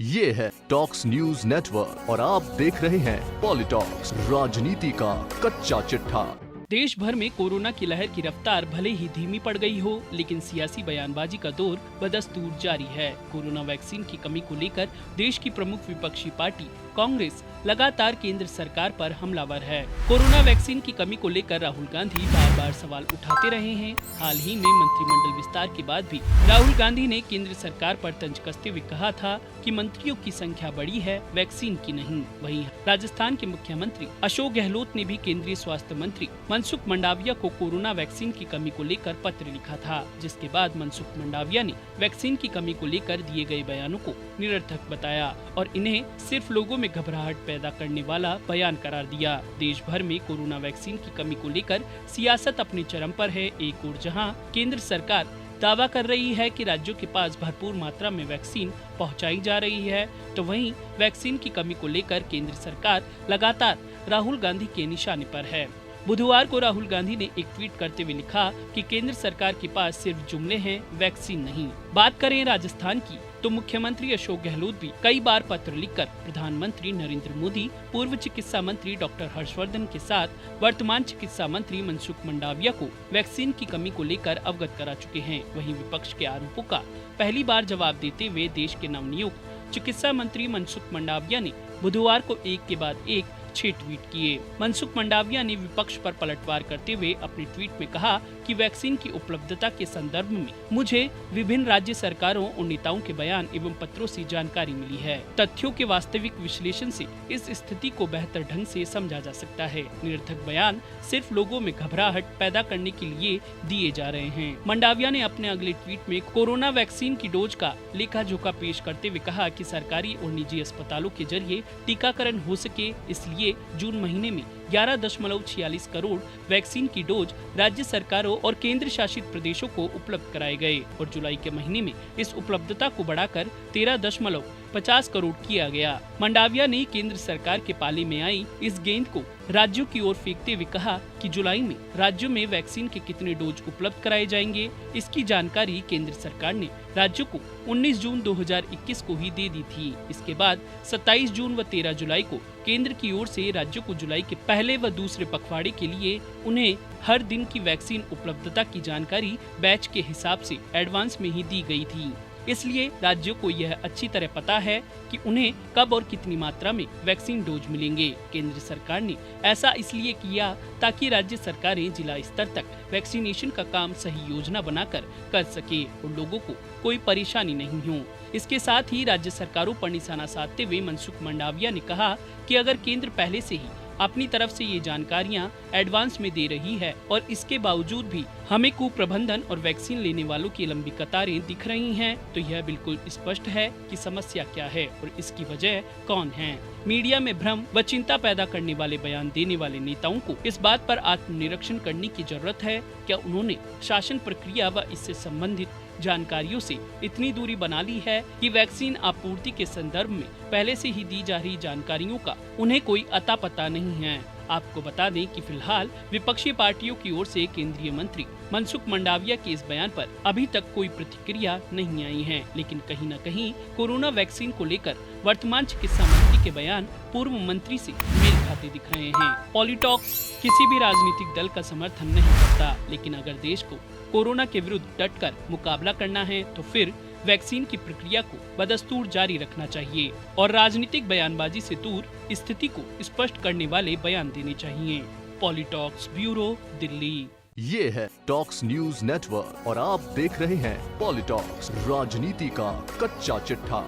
ये है talks news network और आप देख रहे हैं पॉलिटॉक्स, राजनीति का कच्चा चिट्ठा। देश भर में कोरोना की लहर की रफ्तार भले ही धीमी पड़ गई हो, लेकिन सियासी बयानबाजी का दौर बदस्तूर जारी है। कोरोना वैक्सीन की कमी को लेकर देश की प्रमुख विपक्षी पार्टी कांग्रेस लगातार केंद्र सरकार पर हमलावर है। कोरोना वैक्सीन की कमी को लेकर राहुल गांधी बार बार सवाल उठाते रहे हैं। हाल ही में मंत्रिमंडल विस्तार के बाद भी राहुल गांधी ने केंद्र सरकार पर तंज कसते हुए कहा था कि मंत्रियों की संख्या बढ़ी है, वैक्सीन की नहीं। वहीं राजस्थान के मुख्यमंत्री अशोक गहलोत ने भी केंद्रीय स्वास्थ्य मंत्री मनसुख मंडाविया को कोरोना वैक्सीन की कमी को लेकर पत्र लिखा था, जिसके बाद मनसुख मंडाविया ने वैक्सीन की कमी को लेकर दिए गए बयानों को निरर्थक बताया और इन्हें सिर्फ लोगों में घबराहट पैदा करने वाला बयान करार दिया। देश भर में कोरोना वैक्सीन की कमी को लेकर सियासत अपने चरम पर है। एक ओर जहां केंद्र सरकार दावा कर रही है कि राज्यों के पास भरपूर मात्रा में वैक्सीन पहुंचाई जा रही है, तो वहीं वैक्सीन की कमी को लेकर केंद्र सरकार लगातार राहुल गांधी के निशाने पर है। बुधवार को राहुल गांधी ने एक ट्वीट करते हुए लिखा कि केंद्र सरकार के पास सिर्फ जुमले हैं, वैक्सीन नहीं। बात करें राजस्थान की, तो मुख्यमंत्री अशोक गहलोत भी कई बार पत्र लिखकर प्रधानमंत्री नरेंद्र मोदी, पूर्व चिकित्सा मंत्री डॉक्टर हर्षवर्धन के साथ वर्तमान चिकित्सा मंत्री मनसुख मंडाविया को वैक्सीन की कमी को लेकर अवगत करा चुके हैं। वहीं विपक्ष के आरोपों का पहली बार जवाब देते हुए देश के नवनियुक्त चिकित्सा मंत्री मनसुख मंडाविया ने बुधवार को एक के बाद एक 6 ट्वीट किए। मनसुख मंडाविया ने विपक्ष पर पलटवार करते हुए अपने ट्वीट में कहा कि वैक्सीन की उपलब्धता के संदर्भ में मुझे विभिन्न राज्य सरकारों और नेताओं के बयान एवं पत्रों से जानकारी मिली है। तथ्यों के वास्तविक विश्लेषण से इस स्थिति को बेहतर ढंग से समझा जा सकता है। निरर्थक बयान सिर्फ लोगों में घबराहट पैदा करने के लिए दिए जा रहे हैं। मंडाविया ने अपने अगले ट्वीट में कोरोना वैक्सीन की डोज का लेखा जोखा पेश करते हुए कहा कि सरकारी और निजी अस्पतालों के जरिए टीकाकरण हो सके, इसलिए जून महीने में 11.46 करोड़ वैक्सीन की डोज राज्य सरकारों और केंद्र शासित प्रदेशों को उपलब्ध कराए गए और जुलाई के महीने में इस उपलब्धता को बढ़ाकर 13.50 करोड़ किया गया। मंडाविया ने केंद्र सरकार के पाले में आई इस गेंद को राज्यों की ओर फेंकते हुए कहा कि जुलाई में राज्यों में वैक्सीन के कितने डोज उपलब्ध कराए जाएंगे, इसकी जानकारी केंद्र सरकार ने राज्यों को 19 जून 2021 को ही दे दी थी। इसके बाद 27 जून व 13 जुलाई को केंद्र की ओर से राज्यों को जुलाई के पहले व दूसरे पखवाड़े के लिए उन्हें हर दिन की वैक्सीन उपलब्धता की जानकारी बैच के हिसाब से एडवांस में ही दी गई थी। इसलिए राज्यों को यह अच्छी तरह पता है कि उन्हें कब और कितनी मात्रा में वैक्सीन डोज मिलेंगे। केंद्र सरकार ने ऐसा इसलिए किया ताकि राज्य सरकारें जिला स्तर तक वैक्सीनेशन का काम सही योजना बनाकर कर सके और लोगों को कोई परेशानी नहीं हो। इसके साथ ही राज्य सरकारों पर निशाना साधते हुए मनसुख मंडाविया ने कहा कि अगर केंद्र पहले से ही अपनी तरफ से ये जानकारियां एडवांस में दे रही है और इसके बावजूद भी हमें कुप्रबंधन और वैक्सीन लेने वालों की लंबी कतारें दिख रही हैं, तो यह बिल्कुल स्पष्ट है कि समस्या क्या है और इसकी वजह कौन है। मीडिया में भ्रम व चिंता पैदा करने वाले बयान देने वाले नेताओं को इस बात पर आत्मनिरीक्षण करने की जरूरत है, क्या उन्होंने शासन प्रक्रिया व इससे संबंधित जानकारियों से इतनी दूरी बना ली है कि वैक्सीन आपूर्ति के संदर्भ में पहले से ही दी जा रही जानकारियों का उन्हें कोई अता पता नहीं है। आपको बता दें कि फिलहाल विपक्षी पार्टियों की ओर से केंद्रीय मंत्री मनसुख मंडाविया के इस बयान पर अभी तक कोई प्रतिक्रिया नहीं आई है, लेकिन कहीं न कहीं कोरोना वैक्सीन को लेकर वर्तमान चिकित्सा मंत्री के बयान पूर्व मंत्री से मेल खाते दिख रहे हैं। पॉलिटॉक्स किसी भी राजनीतिक दल का समर्थन नहीं करता, लेकिन अगर देश को कोरोना के विरुद्ध डटकर मुकाबला करना है तो फिर वैक्सीन की प्रक्रिया को बदस्तूर जारी रखना चाहिए और राजनीतिक बयानबाजी से दूर स्थिति को स्पष्ट करने वाले बयान देने चाहिए। पॉलिटॉक्स ब्यूरो, दिल्ली। ये है टॉक्स न्यूज नेटवर्क और आप देख रहे हैं पॉलिटॉक्स, राजनीति का कच्चा चिट्ठा।